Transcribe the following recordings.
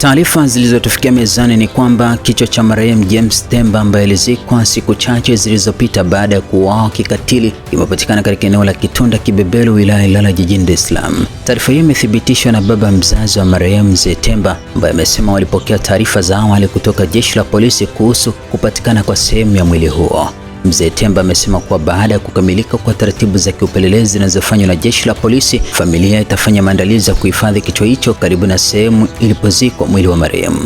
Taarifa zilizotufikia mezani ni kwamba kichwa cha marehemu James Temba ambaye alizikwa siku chache zilizopita baada ya kuuawa kikatili kimepatikana katika eneo la Kitunda Kibebelo, wilaya Ilala, jijini Dar es Salaam. Taarifa hiyo imethibitishwa na baba mzazi wa marehemu Mzee Temba ambaye amesema walipokea taarifa za awali kutoka jeshi la polisi kuhusu kupatikana kwa sehemu ya mwili huo. Mzee Temba amesema kuwa baada ya kukamilika kwa taratibu za kiupelelezi zinazofanywa na jeshi la polisi, familia itafanya maandalizi ya kuhifadhi kichwa hicho karibu na sehemu ilipozikwa mwili wa marehemu.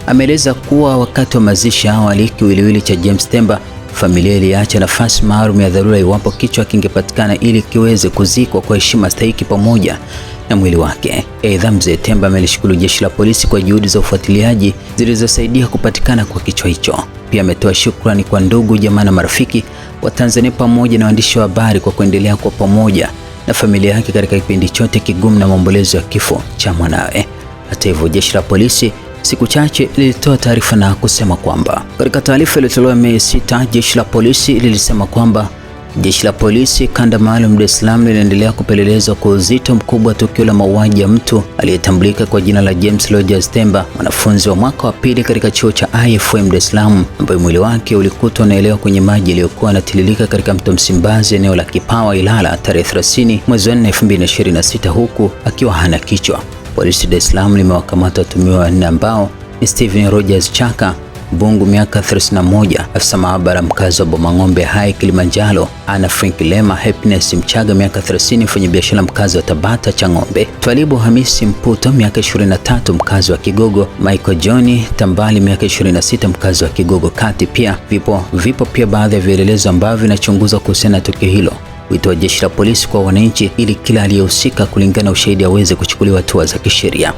Ameeleza kuwa wakati wa mazishi awali kiwiliwili cha James Temba, familia iliacha nafasi maalum ya dharura iwapo kichwa kingepatikana ili kiweze kuzikwa kwa heshima stahiki pamoja na mwili wake. Aidha, Mzee Temba amelishukuru jeshi la polisi kwa juhudi za ufuatiliaji zilizosaidia kupatikana kwa kichwa hicho. Pia ametoa shukrani kwa ndugu, jamaa na marafiki wa Tanzania pamoja na waandishi wa habari kwa kuendelea kwa pamoja na familia yake katika kipindi chote kigumu na maombolezo ya kifo cha mwanawe. Hata hivyo, jeshi la polisi siku chache lilitoa taarifa na kusema kwamba katika taarifa iliyotolewa Mei 6, jeshi la polisi lilisema kwamba jeshi la polisi kanda maalum Dar es Salaam linaendelea kupeleleza kwa uzito mkubwa tukio la mauaji ya mtu aliyetambulika kwa jina la James Rogers Temba, mwanafunzi wa mwaka wa pili katika chuo cha IFM Dar es Salaam, ambaye mwili wake ulikutwa unaelea kwenye maji yaliyokuwa yanatiririka katika mto Msimbazi, eneo la Kipawa, Ilala, tarehe 30 mwezi wa 4 2026, huku akiwa hana kichwa. Polisi Dar es Salaam limewakamata watuhumiwa wanne ambao ni Steven Rogers Chaka Bungu miaka 31, afisa maabara mkazi wa Bomang'ombe Hai Kilimanjaro; Ana Frank Lema Happiness Mchaga miaka 30, mfanyabiashara mkazi wa Tabata Chang'ombe; Twalibu Hamisi Mputo miaka 23, mkazi wa Kigogo; Michael John Tambali miaka 26, mkazi wa Kigogo Kati. Pia vipo pia baadhi ya vielelezo ambavyo vinachunguza kuhusiana na tukio hilo. Wito wa jeshi la polisi kwa wananchi ili kila aliyehusika kulingana na ushahidi aweze kuchukuliwa hatua za kisheria.